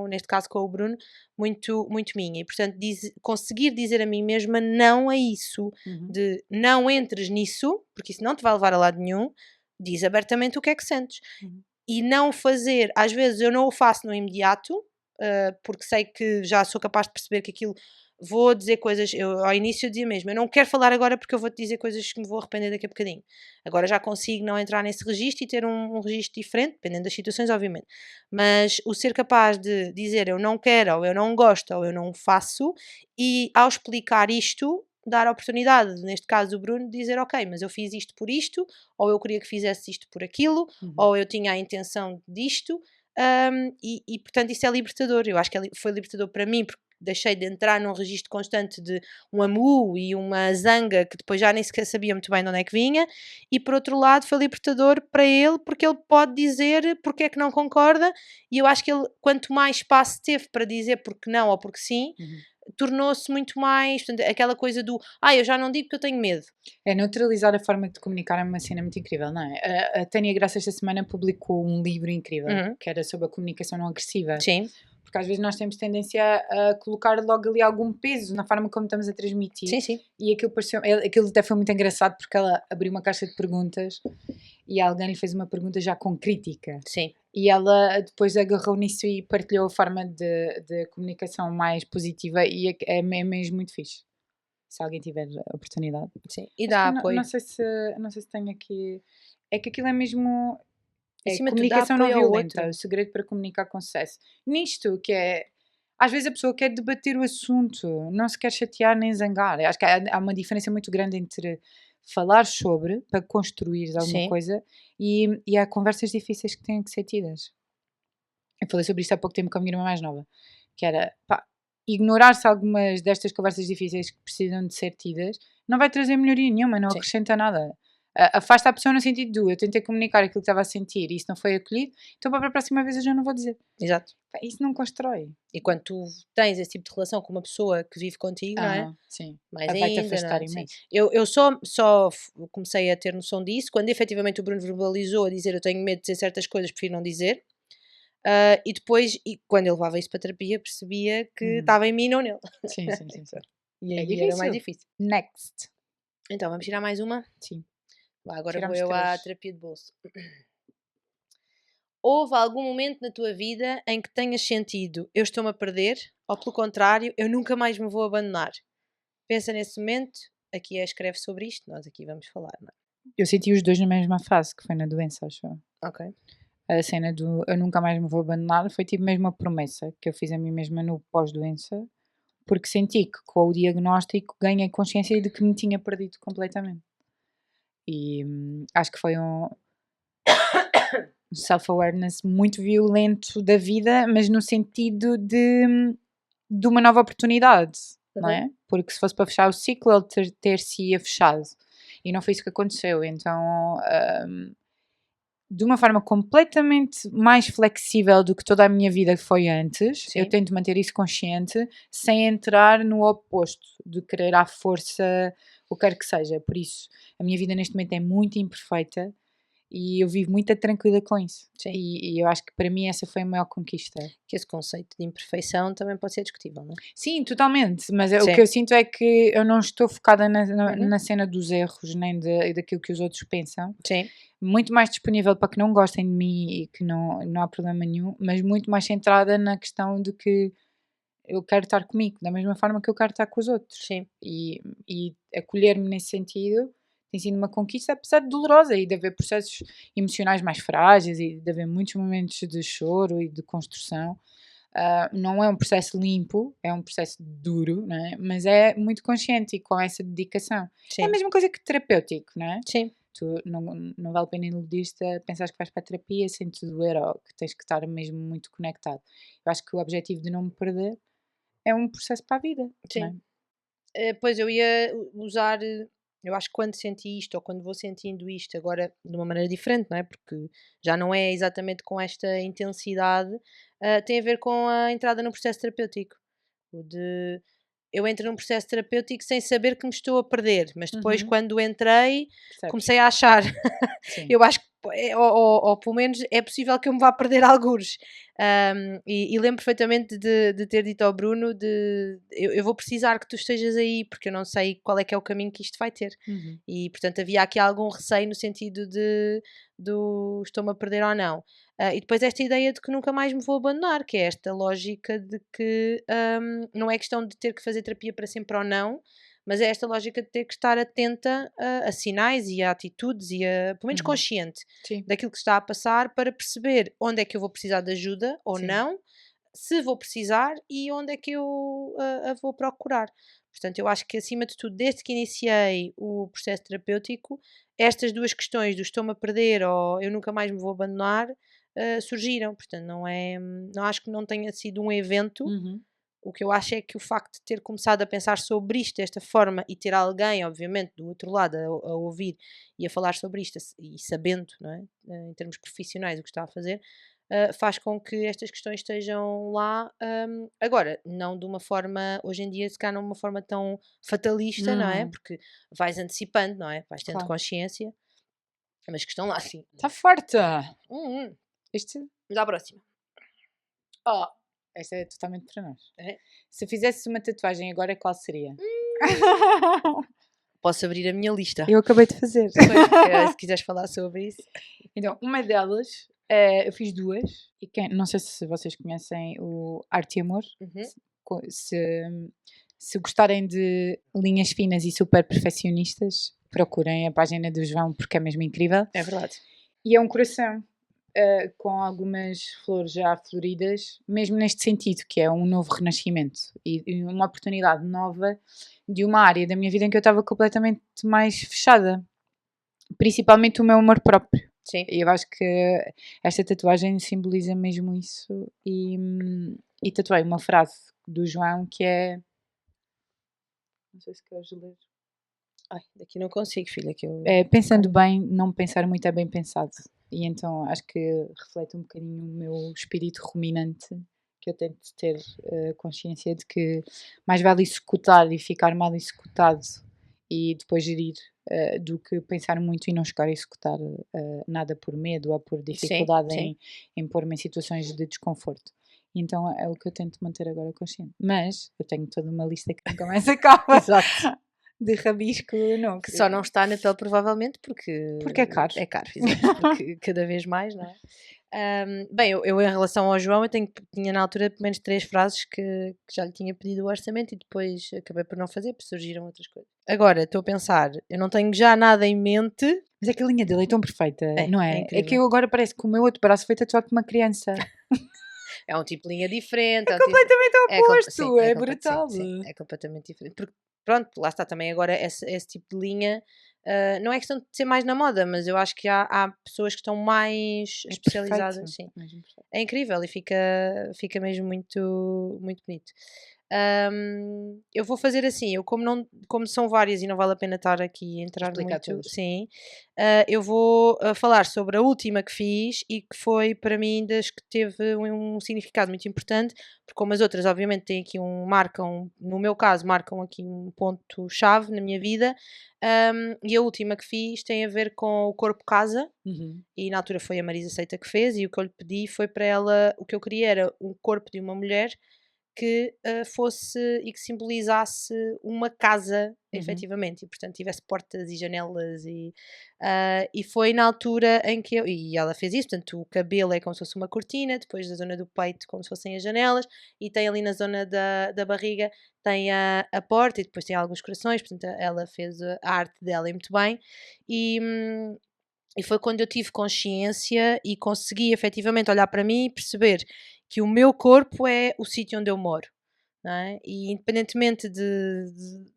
Speaker 1: neste caso com o Bruno, muito, muito minha. E portanto, conseguir dizer a mim mesma não a isso, de não entres nisso, porque isso não te vai levar a lado nenhum, diz abertamente o que é que sentes. E não fazer, às vezes eu não o faço no imediato, porque sei que já sou capaz de perceber que aquilo, vou dizer coisas, ao início eu dizia mesmo, eu não quero falar agora porque eu vou-te dizer coisas que me vou arrepender daqui a bocadinho. Agora já consigo não entrar nesse registro e ter um registro diferente, dependendo das situações, obviamente. Mas o ser capaz de dizer eu não quero, ou eu não gosto, ou eu não faço, e ao explicar isto, dar a oportunidade, neste caso o Bruno, de dizer ok, mas eu fiz isto por isto, ou eu queria que fizesse isto por aquilo, ou eu tinha a intenção disto. E portanto isso é libertador. Eu acho que foi libertador para mim porque deixei de entrar num registro constante de um amu e uma zanga que depois já nem sequer sabia muito bem de onde é que vinha, e por outro lado foi libertador para ele porque ele pode dizer porque é que não concorda, e eu acho que ele, quanto mais espaço teve para dizer porque não ou porque sim, tornou-se muito mais, portanto, aquela coisa do eu já não digo porque eu tenho medo.
Speaker 2: É neutralizar a forma de comunicar, é uma cena muito incrível, não é? A Tânia Graça esta semana publicou um livro incrível que era sobre a comunicação não agressiva.
Speaker 1: Sim.
Speaker 2: Porque às vezes nós temos tendência a colocar logo ali algum peso na forma como estamos a transmitir.
Speaker 1: Sim.
Speaker 2: E aquilo até foi muito engraçado porque ela abriu uma caixa de perguntas e alguém lhe fez uma pergunta já com crítica.
Speaker 1: Sim.
Speaker 2: E ela depois agarrou nisso e partilhou a forma de comunicação mais positiva e é mesmo muito fixe. Se alguém tiver a oportunidade.
Speaker 1: Sim. E
Speaker 2: Acho
Speaker 1: dá
Speaker 2: que
Speaker 1: apoio.
Speaker 2: não sei se tenho aqui. É que aquilo é mesmo. É
Speaker 1: Acima de tudo, dá
Speaker 2: comunicação não
Speaker 1: apoio ao
Speaker 2: violenta,
Speaker 1: outro.
Speaker 2: o segredo para comunicar com sucesso. Nisto, que é. Às vezes a pessoa quer debater o assunto, não se quer chatear nem zangar. Eu acho que há uma diferença muito grande entre falar sobre, para construir alguma
Speaker 1: Sim.
Speaker 2: coisa, e há conversas difíceis que têm que ser tidas. Eu falei sobre isto há pouco tempo com a minha irmã mais nova, que era, pá, ignorar-se algumas destas conversas difíceis que precisam de ser tidas, não vai trazer melhoria nenhuma, não
Speaker 1: Sim.
Speaker 2: acrescenta nada. Afasta a pessoa no sentido de eu tentei comunicar aquilo que estava a sentir e isso não foi acolhido, então para a próxima vez eu já não vou dizer.
Speaker 1: Exato.
Speaker 2: Pá, isso não constrói.
Speaker 1: E quando tu tens esse tipo de relação com uma pessoa que vive contigo, não é?
Speaker 2: Aham, sim.
Speaker 1: Mais
Speaker 2: Vai-te
Speaker 1: ainda, não
Speaker 2: afastar
Speaker 1: é? Sim.
Speaker 2: imenso.
Speaker 1: Eu só comecei a ter noção disso quando efetivamente o Bruno verbalizou a dizer eu tenho medo de dizer certas coisas, prefiro não dizer. E depois, quando eu levava isso para terapia, percebia que
Speaker 2: Uhum.
Speaker 1: estava em mim, não nele.
Speaker 2: Sim, sim, sim. sim.
Speaker 1: E
Speaker 2: É
Speaker 1: aí era mais
Speaker 2: difícil.
Speaker 1: difícil.
Speaker 2: Next.
Speaker 1: Então, vamos tirar mais uma?
Speaker 2: Sim.
Speaker 1: Vá, agora vou
Speaker 2: Tiramos
Speaker 1: eu à
Speaker 2: 3.
Speaker 1: terapia de bolso. Houve algum momento na tua vida em que tenhas sentido eu estou-me a perder, ou pelo contrário, eu nunca mais me vou abandonar? Pensa nesse momento, aqui escreve sobre isto, nós aqui vamos falar, não é?
Speaker 2: Eu senti os dois na mesma fase, que foi na doença, acho eu.
Speaker 1: Ok.
Speaker 2: A cena do eu nunca mais me vou abandonar foi tipo mesmo uma promessa que eu fiz a mim mesma no pós-doença, porque senti que com o diagnóstico ganhei consciência de que me tinha perdido completamente. E acho que foi um self-awareness muito violento da vida, mas no sentido de uma nova oportunidade, não é? Porque se fosse para fechar o ciclo, ele ter-se-ia fechado. E não foi isso que aconteceu. Então, de uma forma completamente mais flexível do que toda a minha vida foi antes, eu
Speaker 1: Sim.
Speaker 2: tento manter isso consciente, sem entrar no oposto, de querer à força o que quer que seja. Por isso, a minha vida neste momento é muito imperfeita e eu vivo muito tranquila com isso.
Speaker 1: Sim.
Speaker 2: E eu acho que para mim essa foi a maior conquista.
Speaker 1: Que esse conceito de imperfeição também pode ser discutível, não é?
Speaker 2: Sim, totalmente, mas o
Speaker 1: Sim.
Speaker 2: que eu sinto é que eu não estou focada
Speaker 1: Uhum.
Speaker 2: na cena dos erros, nem daquilo que os outros pensam.
Speaker 1: Sim.
Speaker 2: Muito mais disponível para que não gostem de mim e que não há problema nenhum, mas muito mais centrada na questão de que eu quero estar comigo, da mesma forma que eu quero estar com os outros.
Speaker 1: Sim.
Speaker 2: E acolher-me nesse sentido tem sido uma conquista, apesar de dolorosa, e de haver processos emocionais mais frágeis e de haver muitos momentos de choro e de construção. Não é um processo limpo, é um processo duro, não é? Mas é muito consciente e com essa dedicação.
Speaker 1: Sim.
Speaker 2: É a mesma coisa que terapêutico, não é?
Speaker 1: Sim.
Speaker 2: Tu não vale a pena iludir-te a pensar que vais para a terapia sem te doer ou que tens que estar mesmo muito conectado. Eu acho que o objetivo de não me perder é um processo para a vida. Não é?
Speaker 1: Sim. Pois eu ia usar, eu acho que quando senti isto ou quando vou sentindo isto agora de uma maneira diferente, não é? Porque já não é exatamente com esta intensidade, tem a ver com a entrada no processo terapêutico. O de eu entro num processo terapêutico sem saber que me estou a perder, mas depois,
Speaker 2: Uhum.
Speaker 1: quando entrei,
Speaker 2: Percebes?
Speaker 1: comecei a achar.
Speaker 2: Sim.
Speaker 1: Eu acho que, ou pelo menos, é possível que eu me vá perder algures. E lembro perfeitamente de ter dito ao Bruno: eu vou precisar que tu estejas aí, porque eu não sei qual é que é o caminho que isto vai ter.
Speaker 2: Uhum.
Speaker 1: E, portanto, havia aqui algum receio no sentido do estou-me a perder ou não. E depois esta ideia de que nunca mais me vou abandonar, que é esta lógica de que não é questão de ter que fazer terapia para sempre ou não, mas é esta lógica de ter que estar atenta a sinais e a atitudes e pelo menos
Speaker 2: Uhum.
Speaker 1: consciente
Speaker 2: Sim.
Speaker 1: daquilo que está a passar para perceber onde é que eu vou precisar de ajuda ou
Speaker 2: Sim.
Speaker 1: não, se vou precisar e onde é que eu a vou procurar. Portanto, eu acho que acima de tudo, desde que iniciei o processo terapêutico, estas duas questões do estou-me a perder ou eu nunca mais me vou abandonar surgiram. Portanto, não acho que não tenha sido um evento.
Speaker 2: Uhum.
Speaker 1: O que eu acho é que o facto de ter começado a pensar sobre isto desta forma e ter alguém, obviamente, do outro lado a ouvir e a falar sobre isto e sabendo, não é? Em termos profissionais, o que está a fazer, faz com que estas questões estejam lá. Agora, não de uma forma, hoje em dia, se calhar, não de uma forma tão fatalista, não é? Porque vais antecipando, não é? Vais tendo
Speaker 2: Claro.
Speaker 1: consciência, mas que estão lá, sim.
Speaker 2: Está forte! Este?
Speaker 1: Vamos à próxima.
Speaker 2: Oh, esta é totalmente para nós.
Speaker 1: É?
Speaker 2: Se fizesse uma tatuagem agora, qual seria?
Speaker 1: Posso abrir a minha lista.
Speaker 2: Eu acabei de fazer.
Speaker 1: Se quiseres falar sobre isso.
Speaker 2: Então, uma delas, eu fiz duas. E não sei se vocês conhecem o Arte e Amor.
Speaker 1: Uhum.
Speaker 2: Se gostarem de linhas finas e super perfeccionistas, procurem a página do João, porque é mesmo incrível.
Speaker 1: É verdade.
Speaker 2: E é um coração com algumas flores já floridas, mesmo neste sentido, que é um novo renascimento e uma oportunidade nova de uma área da minha vida em que eu estava completamente mais fechada. Principalmente o meu amor próprio.
Speaker 1: Sim.
Speaker 2: E eu acho que esta tatuagem simboliza mesmo isso. E tatuei uma frase do João que é... Não sei se queres ler.
Speaker 1: Ai, daqui não consigo, filha. Que eu...
Speaker 2: É, pensando bem, não pensar muito é bem pensado. E então acho que reflete um bocadinho o meu espírito ruminante, que eu tento ter consciência de que mais vale executar e ficar mal executado e depois gerir do que pensar muito e não chegar a executar nada por medo ou por dificuldade em pôr-me em situações de desconforto. E então é o que eu tento manter agora consciente. Mas eu tenho toda uma lista que nunca mais acaba.
Speaker 1: Exato.
Speaker 2: De rabisco, não.
Speaker 1: Que só não está na pele, provavelmente, porque
Speaker 2: é caro.
Speaker 1: É caro, exato. Porque cada vez mais, não é? Bem, eu em relação ao João, tinha na altura pelo menos 3 frases que já lhe tinha pedido o orçamento e depois acabei por não fazer, porque surgiram outras coisas. Agora, estou a pensar, eu não tenho já nada em mente.
Speaker 2: Mas é que a linha dele é tão perfeita, não é?
Speaker 1: É
Speaker 2: Que eu agora parece que o meu outro braço foi tatuado por uma criança.
Speaker 1: É um tipo de linha diferente.
Speaker 2: É completamente oposto,
Speaker 1: sim,
Speaker 2: é brutal.
Speaker 1: Sim, é completamente diferente. Porque, pronto, lá está também agora esse tipo de linha. Não é questão de ser mais na moda, mas eu acho que há pessoas que estão mais especializadas.
Speaker 2: Perfeito.
Speaker 1: Sim. É incrível e fica mesmo muito, muito bonito. Eu vou fazer assim, como são várias e não vale a pena estar aqui a entrar
Speaker 2: Explicar
Speaker 1: muito,
Speaker 2: todas.
Speaker 1: sim, eu vou falar sobre a última que fiz e que foi para mim das que teve um significado muito importante, porque como as outras obviamente têm aqui no meu caso marcam aqui um ponto-chave na minha vida, e a última que fiz tem a ver com o corpo casa. E na altura foi a Marisa Seita que fez e o que eu lhe pedi foi para ela, o que eu queria era o corpo de uma mulher que fosse e que simbolizasse uma casa, efetivamente, e portanto tivesse portas e janelas e foi na altura em que e ela fez isso, portanto o cabelo é como se fosse uma cortina, depois da zona do peito como se fossem as janelas e tem ali na zona da barriga tem a porta e depois tem alguns corações, portanto ela fez a arte dela e muito bem e foi quando eu tive consciência e consegui efetivamente olhar para mim e perceber que o meu corpo é o sítio onde eu moro, não é? E independentemente de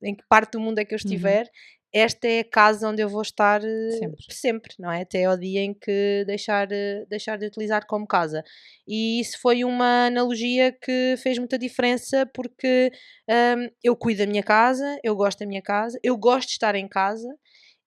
Speaker 1: em que parte do mundo é que eu estiver, esta é a casa onde eu vou estar sempre, não é? Até ao dia em que deixar de utilizar como casa. E isso foi uma analogia que fez muita diferença porque eu cuido da minha casa, eu gosto da minha casa, eu gosto de estar em casa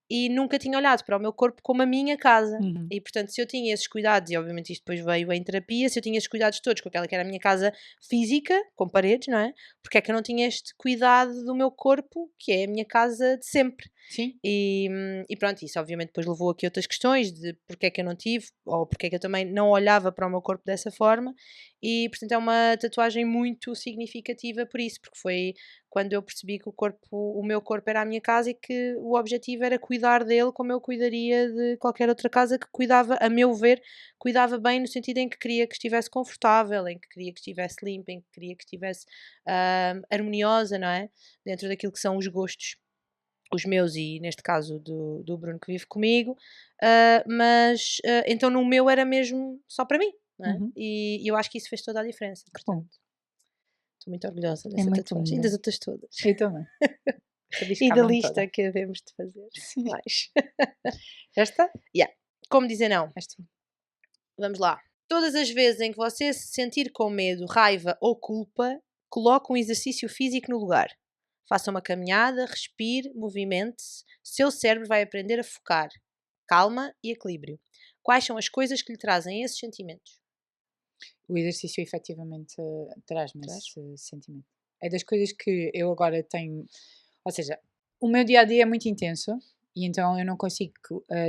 Speaker 1: e nunca tinha olhado para o meu corpo como a minha casa. E portanto, se eu tinha esses cuidados, e obviamente isto depois veio em terapia, se eu tinha esses cuidados todos com aquela que era a minha casa física, com paredes, não é? Porque é que eu não tinha este cuidado do meu corpo, que é a minha casa de sempre?
Speaker 2: Sim.
Speaker 1: E pronto, isso obviamente depois levou aqui outras questões de porque é que eu não tive, ou porque é que eu também não olhava para o meu corpo dessa forma, e portanto é uma tatuagem muito significativa por isso, porque foi quando eu percebi que o meu corpo era a minha casa e que o objetivo era cuidar dele como eu cuidaria de qualquer outra casa que cuidava, a meu ver, cuidava bem no sentido em que queria que estivesse confortável, em que queria que estivesse limpa, em que queria que estivesse harmoniosa, não é? Dentro daquilo que são os gostos, os meus e neste caso do Bruno que vive comigo, mas então no meu era mesmo só para mim, não é? E eu acho que isso fez toda a diferença, portanto. Estou muito orgulhosa dessa tatuagem e das outras todas.
Speaker 2: Eu também.
Speaker 1: E da lista que havemos de fazer.
Speaker 2: Sim.
Speaker 1: Mais.
Speaker 2: Esta?
Speaker 1: Como dizer não?
Speaker 2: Esta.
Speaker 1: Vamos lá. Todas as vezes em que você se sentir com medo, raiva ou culpa, coloque um exercício físico no lugar. Faça uma caminhada, respire, movimente-se. Seu cérebro vai aprender a focar. Calma e equilíbrio. Quais são as coisas que lhe trazem esses sentimentos?
Speaker 2: O exercício efetivamente traz-me esse sentimento. É das coisas que eu agora tenho. Ou seja, o meu dia a dia é muito intenso e então eu não consigo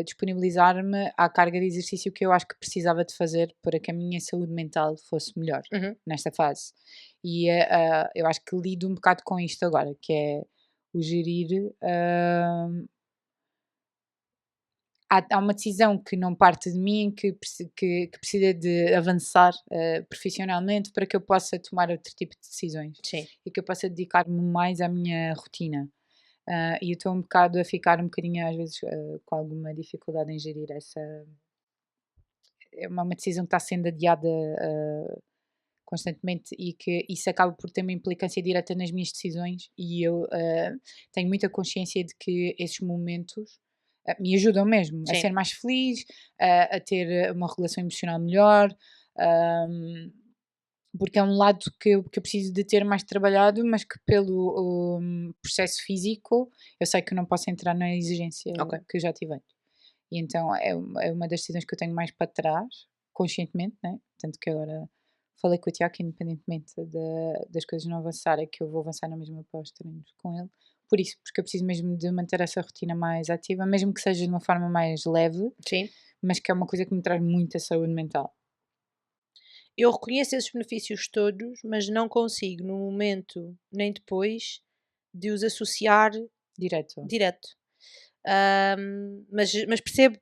Speaker 2: disponibilizar-me à carga de exercício que eu acho que precisava de fazer para que a minha saúde mental fosse melhor nesta fase. E eu acho que lido um bocado com isto agora, que é o gerir, há uma decisão que não parte de mim, que precisa de avançar profissionalmente para que eu possa tomar outro tipo de decisões
Speaker 1: Sim.
Speaker 2: e que eu possa dedicar-me mais à minha rotina. E eu estou um bocado a ficar um bocadinho, às vezes, com alguma dificuldade em gerir essa. É uma decisão que está sendo adiada constantemente e que isso acaba por ter uma implicância direta nas minhas decisões e eu tenho muita consciência de que esses momentos me ajudam mesmo a
Speaker 1: Sim.
Speaker 2: ser mais feliz, a ter uma relação emocional melhor, porque é um lado que eu preciso de ter mais trabalhado, mas que pelo processo físico eu sei que não posso entrar na exigência
Speaker 1: Ok.
Speaker 2: que eu já tive antes. E então é uma das decisões que eu tenho mais para trás, conscientemente, né? Tanto que agora falei com o Tiago que independentemente das coisas não avançarem, que eu vou avançar na mesma pós-treinos com ele. Por isso, porque eu preciso mesmo de manter essa rotina mais ativa, mesmo que seja de uma forma mais leve,
Speaker 1: Sim.
Speaker 2: mas que é uma coisa que me traz muita saúde mental.
Speaker 1: Eu reconheço esses benefícios todos, mas não consigo, no momento nem depois, de os associar
Speaker 2: Direto.
Speaker 1: direto. Mas percebo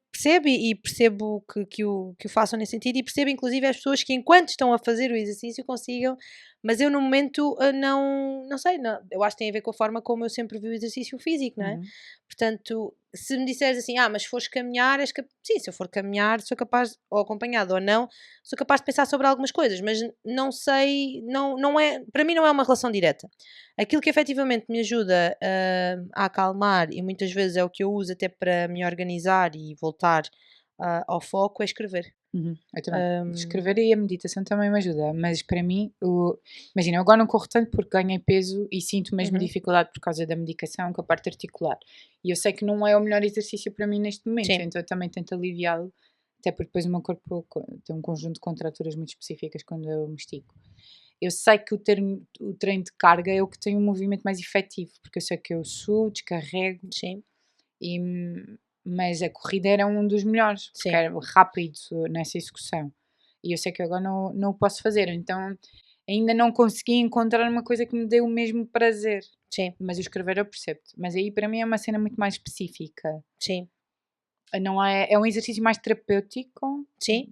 Speaker 1: e percebo que o façam nesse sentido e percebo inclusive as pessoas que enquanto estão a fazer o exercício consigam, mas eu no momento não sei, eu acho que tem a ver com a forma como eu sempre vi o exercício físico, não é?
Speaker 2: Uhum.
Speaker 1: Portanto, se me disseres assim, mas se fores caminhar, sim, se eu for caminhar, sou capaz, ou acompanhado ou não, sou capaz de pensar sobre algumas coisas, mas não sei, não é, para mim não é uma relação direta. Aquilo que efetivamente me ajuda a acalmar e muitas vezes é o que eu uso até para me organizar e voltar ao foco é escrever.
Speaker 2: Uhum. Eu também. Escrever e a meditação também me ajuda, mas para mim, imagina, eu agora não corro tanto porque ganhei peso e sinto mesmo dificuldade por causa da medicação com a parte articular. E eu sei que não é o melhor exercício para mim neste momento,
Speaker 1: Sim.
Speaker 2: então eu também tento aliviá-lo, até porque depois o meu corpo tem um conjunto de contraturas muito específicas quando eu me estico. Eu sei que o treino de carga é o que tem um movimento mais efetivo, porque eu sei que eu suo, descarrego,
Speaker 1: Sim.
Speaker 2: mas a corrida era um dos melhores, porque
Speaker 1: Sim.
Speaker 2: era rápido nessa execução. E eu sei que agora não o posso fazer, então ainda não consegui encontrar uma coisa que me dê o mesmo prazer.
Speaker 1: Sim.
Speaker 2: Mas o escrever eu percebo-te. Mas aí para mim é uma cena muito mais específica.
Speaker 1: Sim.
Speaker 2: Não é um exercício mais terapêutico,
Speaker 1: Sim.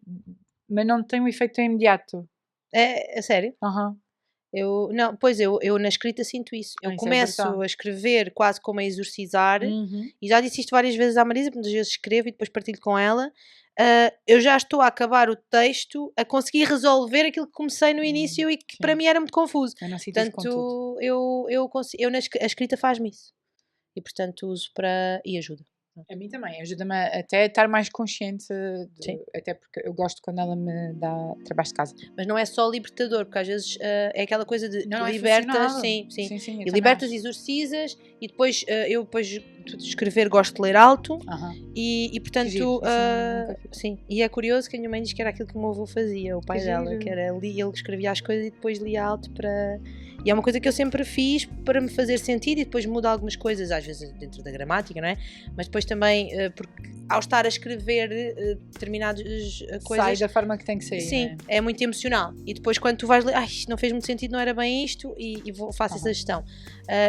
Speaker 2: mas não tem um efeito imediato.
Speaker 1: É sério?
Speaker 2: Uhum.
Speaker 1: Eu na escrita sinto isso. Eu
Speaker 2: Isso é
Speaker 1: começo
Speaker 2: verdade.
Speaker 1: a escrever quase como a exorcizar,
Speaker 2: Uhum.
Speaker 1: e já disse isto várias vezes à Marisa, muitas vezes escrevo e depois partilho com ela. Eu já estou a acabar o texto, a conseguir resolver aquilo que comecei no início e que
Speaker 2: sim.
Speaker 1: para mim era muito confuso.
Speaker 2: Eu não sinto isso com tudo.
Speaker 1: Portanto, a escrita faz-me isso. E portanto uso e ajuda.
Speaker 2: A mim também, ajuda-me até a estar mais consciente,
Speaker 1: Sim.
Speaker 2: até porque eu gosto quando ela me dá trabalho de casa.
Speaker 1: Mas não é só libertador, porque às vezes é aquela coisa de
Speaker 2: Não, é
Speaker 1: libertas,
Speaker 2: funcional.
Speaker 1: sim,
Speaker 2: Sim, eu
Speaker 1: e
Speaker 2: também
Speaker 1: libertas,
Speaker 2: acho.
Speaker 1: exorcizas, e depois eu depois de escrever gosto de ler alto,
Speaker 2: Aham.
Speaker 1: e
Speaker 2: Que
Speaker 1: portanto,
Speaker 2: giro, isso eu nunca fiz.
Speaker 1: sim, e é curioso que a minha mãe diz que era aquilo que o meu avô fazia, o pai
Speaker 2: Que
Speaker 1: dela,
Speaker 2: giro.
Speaker 1: que era ele escrevia as coisas e depois lia alto para... E é uma coisa que eu sempre fiz para me fazer sentido e depois muda algumas coisas, às vezes dentro da gramática, não é? Mas depois também, porque ao estar a escrever determinadas coisas...
Speaker 2: Sai da forma que tem que sair,
Speaker 1: Sim,
Speaker 2: né?
Speaker 1: é muito emocional. E depois quando tu vais ler, isto não fez muito sentido, não era bem isto, e faço essa gestão.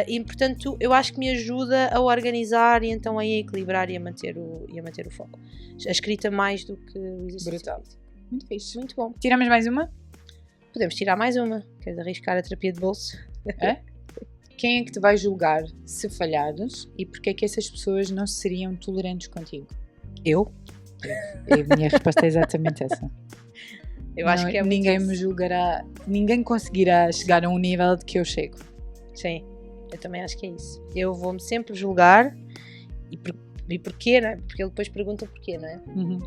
Speaker 1: E portanto, eu acho que me ajuda a organizar e então a equilibrar e a manter o foco. A escrita mais do que o exercício.
Speaker 2: Brutal. Muito fixe.
Speaker 1: Muito bom.
Speaker 2: Tiramos mais uma?
Speaker 1: Podemos tirar mais uma. Queres arriscar a terapia de bolso?
Speaker 2: É? Quem é que te vai julgar se falhares e porque é que essas pessoas não seriam tolerantes contigo?
Speaker 1: Eu?
Speaker 2: A minha resposta é exatamente essa.
Speaker 1: Eu acho que é muito
Speaker 2: ninguém
Speaker 1: isso.
Speaker 2: me julgará, ninguém conseguirá chegar a um nível de que eu chego.
Speaker 1: Sim, eu também acho que é isso. Eu vou-me sempre julgar e porquê, não é? Porque ele depois pergunta porquê, não é?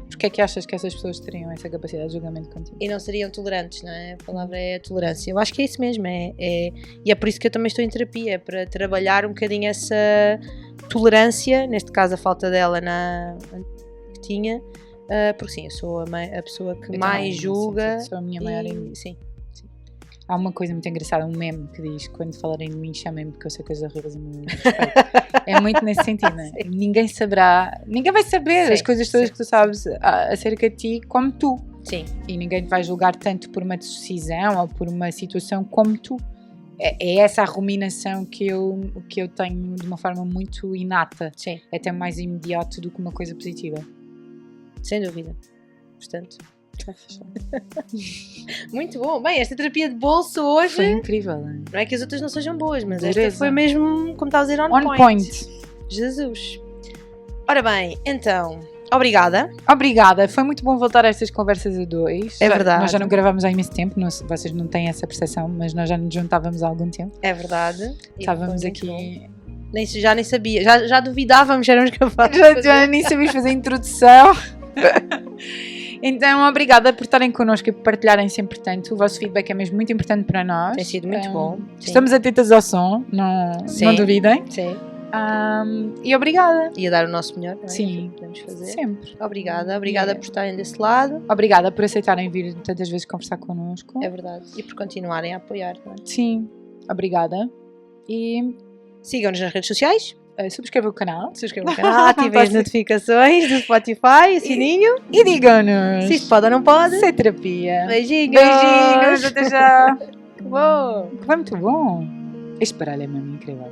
Speaker 2: Porquê é que achas que essas pessoas teriam essa capacidade de julgamento contigo?
Speaker 1: E não seriam tolerantes, não é? A palavra é tolerância. Eu acho que é isso mesmo. E é por isso que eu também estou em terapia, para trabalhar um bocadinho essa tolerância, neste caso a falta dela que tinha, porque sim, eu sou a pessoa que
Speaker 2: Eu
Speaker 1: mais
Speaker 2: também,
Speaker 1: julga.
Speaker 2: sou a minha maior inimiga.
Speaker 1: Sim.
Speaker 2: Há uma coisa muito engraçada, um meme que diz: quando falarem de mim, chamem-me porque eu sei coisas horríveis e me respeito. É muito nesse sentido, não é? Ninguém vai saber as coisas todas que tu sabes acerca de ti como tu.
Speaker 1: Sim.
Speaker 2: E ninguém te vai julgar tanto por uma decisão ou por uma situação como tu. é essa a ruminação que eu tenho de uma forma muito inata.
Speaker 1: Sim,
Speaker 2: É até mais imediato do que uma coisa positiva.
Speaker 1: sem dúvida. Portanto, muito bom. Bem, esta terapia de bolso hoje,
Speaker 2: Foi incrível, hein?
Speaker 1: não é que as outras não sejam boas, mas
Speaker 2: Dureza.
Speaker 1: esta foi mesmo, como estava a dizer, on
Speaker 2: On point.
Speaker 1: Jesus. Ora bem, então, obrigada.
Speaker 2: Obrigada, foi muito bom voltar a estas conversas a dois.
Speaker 1: É verdade.
Speaker 2: Nós já não gravamos há imenso tempo, vocês não têm essa percepção, mas nós já nos juntávamos há algum tempo.
Speaker 1: É verdade. E
Speaker 2: Estávamos
Speaker 1: foi muito
Speaker 2: aqui.
Speaker 1: bom. Já nem sabia, já duvidávamos, já éramos capazes de
Speaker 2: Já
Speaker 1: fazer.
Speaker 2: nem sabíamos fazer a introdução. Então, obrigada por estarem connosco e por partilharem sempre tanto. O vosso feedback é mesmo muito importante para nós.
Speaker 1: Tem sido muito bom. Sim.
Speaker 2: Estamos atentas ao som, não
Speaker 1: Sim.
Speaker 2: duvidem.
Speaker 1: Sim.
Speaker 2: E obrigada.
Speaker 1: E a dar o nosso melhor, não é?
Speaker 2: Sim.
Speaker 1: Podemos fazer.
Speaker 2: Sempre.
Speaker 1: Obrigada
Speaker 2: Yeah.
Speaker 1: por estarem desse lado.
Speaker 2: Obrigada por aceitarem vir tantas vezes conversar connosco.
Speaker 1: É verdade. E por continuarem a apoiar, não é?
Speaker 2: Sim. Obrigada. E
Speaker 1: Sigam-nos nas redes sociais.
Speaker 2: subscrevam o canal.
Speaker 1: Subscrevam o canal, ativem as notificações do Spotify, o sininho.
Speaker 2: E digam-nos
Speaker 1: Se isto pode ou não pode.
Speaker 2: se é terapia.
Speaker 1: Beijinhos.
Speaker 2: Beijinhos. Até já.
Speaker 1: Que bom.
Speaker 2: Foi muito bom. Este baralho é mesmo incrível.